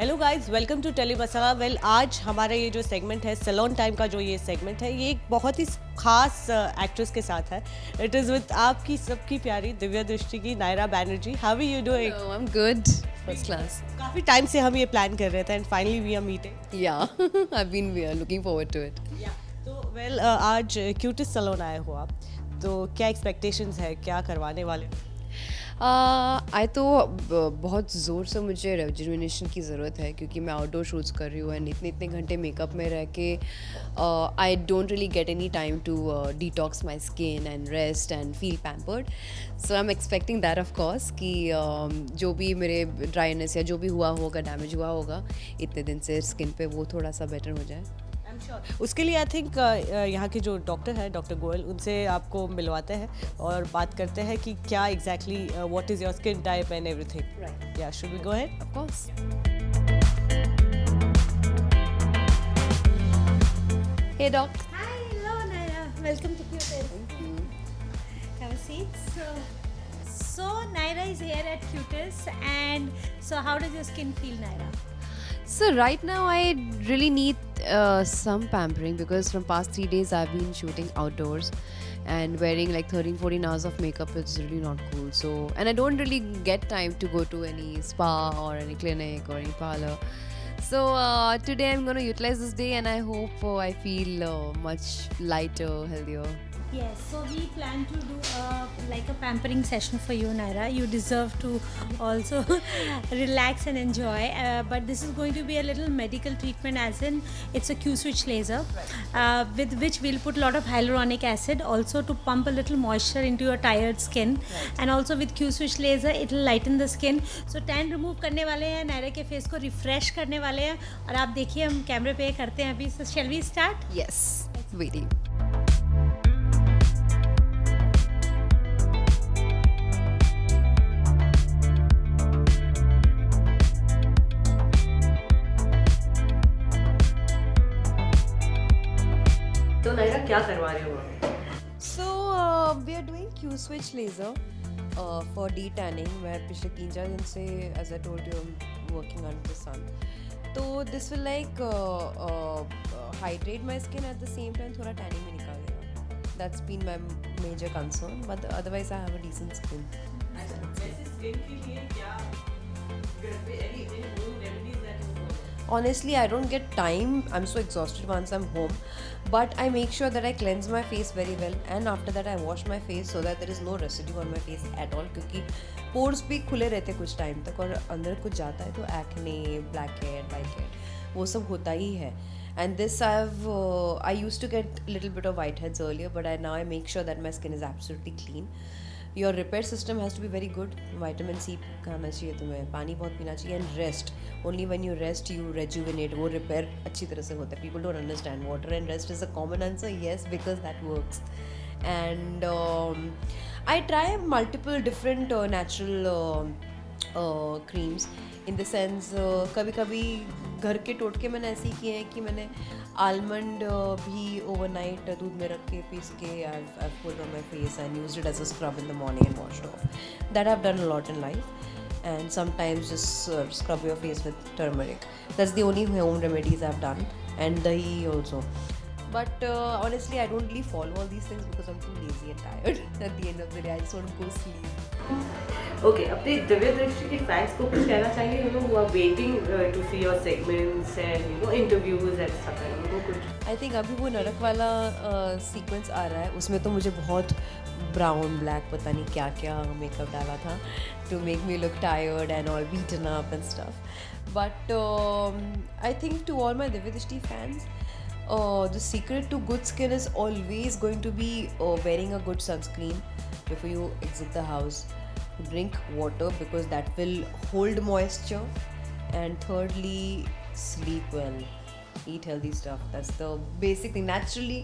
Hello guys, welcome to telly Masala. Well, आज हमारा ये जो सेगमेंट है सैलून टाइम का, जो ये सेगमेंट है, ये एक बहुत ही खास एक्ट्रेस के साथ है। इट इज़ विद आपकी सबकी प्यारी दिव्या दृष्टि की Naira Banerjee. How are you doing? Hello, I'm good. First class. काफ़ी टाइम से हम ये प्लान कर रहे थे and finally we are meeting. Yeah, I've been looking forward to it. तो वेल, आज क्यूटिस सैलून आए हो आप, तो क्या एक्सपेक्टेशंस है, क्या करवाने वाले हो? आई तो बहुत ज़ोर से मुझे रेजुविनेशन की ज़रूरत है क्योंकि मैं आउटडोर शूट्स कर रही हूँ एंड इतने इतने घंटे मेकअप में रह के I don't really get any time to detox my skin and rest and feel pampered. So I am expecting that of course कि जो भी मेरे ड्राइनेस या जो भी हुआ होगा, डैमेज हुआ होगा इतने दिन से स्किन पे, वो थोड़ा सा बेटर हो जाए. उसके लिए आई थिंक यहाँ के जो डॉक्टर है, डॉक्टर गोयल, उनसे आपको मिलवाते हैं और बात करते हैं कि क्या exactly what is your skin type and everything. या should we go ahead? Of course. Hey doc. Hi, hello Naira. Welcome to Cutis. Have a seat. So Naira is here at Cutis, and so how does your skin feel, Naira? So right now I really need some pampering because from past 3 days I've been shooting outdoors and wearing like 13-14 hours of makeup is really not cool. So, and I don't really get time to go to any spa or any clinic or any parlor. So today I'm going to utilize this day and I hope I feel much lighter, healthier. Yes. So we plan to do like a pampering session for you, Naira. You deserve to also relax and enjoy. But this is going to be a little medical treatment, as in it's a Q-switch laser, with which we'll put a lot of hyaluronic acid, also to pump a little moisture into your tired skin. And also with Q-switch laser, it'll lighten the skin. So tan remove करने वाले हैं, नायरा के face को refresh करने वाले हैं, और आप देखिए हम कैमरे पे करते हैं अभी. So shall we start? Yes, waiting. तो नायरा, क्या करवा रहे हो? So we are doing Q-switch laser for de-tanning. मैं पिछले 3-4 दिन से, as I told you, I'm working under the sun. So this will like hydrate my skin at the same time, थोड़ा tanning भी निकाल देगा. That's been my major concern, but otherwise I have a decent skin. Honestly, I don't get time. I'm so exhausted once I'm home. But I make sure that I cleanse my face very well. And after that, I wash my face so that there is no residue on my face at all. क्योंकि pores भी खुले रहते कुछ time तक और अंदर कुछ जाता है तो acne, blackhead, whitehead, वो सब होता ही है. And this I used to get a little bit of whiteheads earlier, but now I make sure that my skin is absolutely clean. Your repair system has to be very good. Vitamin C खाना चाहिए तुम्हें, पानी बहुत पीना चाहिए, and rest. Only when you rest you rejuvenate. वो repair अच्छी तरह से होता है. People don't understand. Water and rest is a common answer. Yes, because that works. And I try multiple different natural creams. In the sense, कभी कभी घर के टोटके मैंने ऐसे ही किए हैं कि मैंने आलमंड भी ओवरनाइट दूध में रख के पीस के I've put on my face and used it as a scrub in the morning and washed off. That I've done a lot in life. And sometimes just scrub your face with turmeric. That's the only home remedies I've done. And dahi also. But honestly, I don't really follow all these things because I'm too lazy and tired. At the end of the day, I just want to go sleep. Okay, अपने दिव्या दृष्टि के fans को कुछ कहना चाहिए? You know, who are waiting to see your segments and you know interviews and stuff, उनको कुछ? I think अभी वो नरक वाला सीक्वेंस आ रहा है, उसमें तो मुझे बहुत ब्राउन ब्लैक पता नहीं क्या क्या मेकअप डाला था to make me look tired and all beaten up and stuff. But I think to all my Divya Drishti fans, the secret to good skin is always going to be wearing a good sunscreen before you exit the house. Drink water because that will hold moisture. And thirdly, sleep well. Eat healthy stuff. That's the basic thing naturally.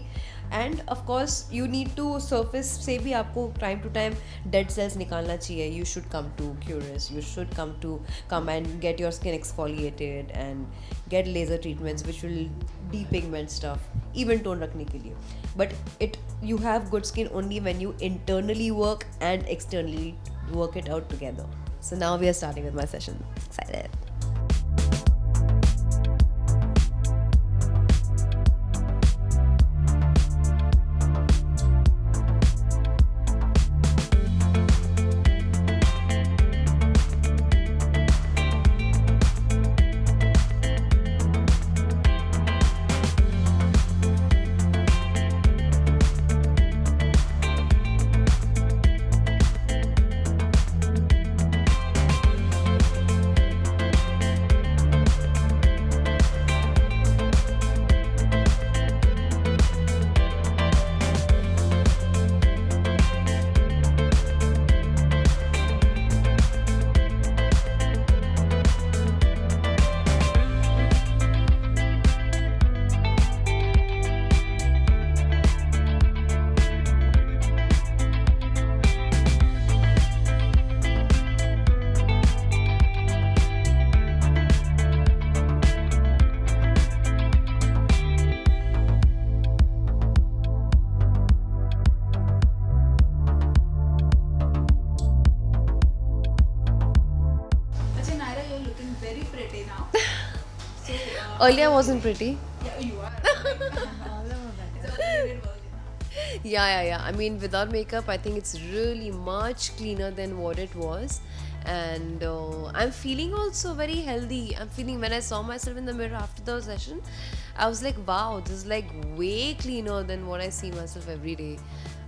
And of course you need to surface से भी आपको time to time dead cells निकालना चाहिए. You should come to Curus. You should come and get your skin exfoliated and get laser treatments which will depigment stuff, even tone रखने के लिए. But you have good skin only when you internally work and externally work it out together. So now we are starting with my session. Excited. looking very pretty now. So Earlier I wasn't pretty. yeah, you are. All over better. So upgraded version now. Yeah. I mean, without makeup, I think it's really much cleaner than what it was. And I'm feeling also very healthy. I'm feeling, when I saw myself in the mirror after the session, I was like, wow, this is like way cleaner than what I see myself every day.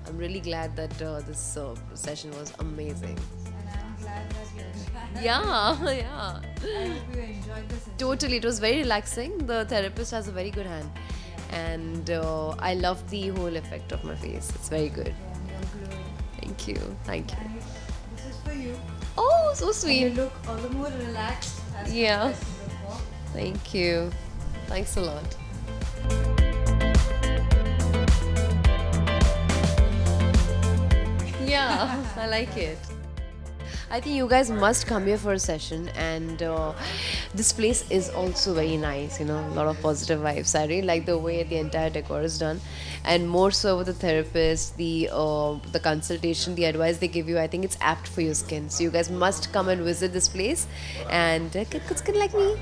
I'm really glad that this session was amazing. And I'm glad that you enjoyed. Yeah. I hope you enjoyed this. Totally, it was very relaxing. The therapist has a very good hand, and I love the whole effect of my face. It's very good. And you're glowing. Thank you. And this is for you. Oh, so You sweet. look all the more relaxed as Yeah. compared to before. Thank you. Thanks a lot. Yeah, I like it. I think you guys must come here for a session, and this place is also very nice. You know, a lot of positive vibes. I really like the way the entire decor is done, and more so with the therapist, the consultation, the advice they give you. I think it's apt for your skin. So you guys must come and visit this place, and get good skin like me.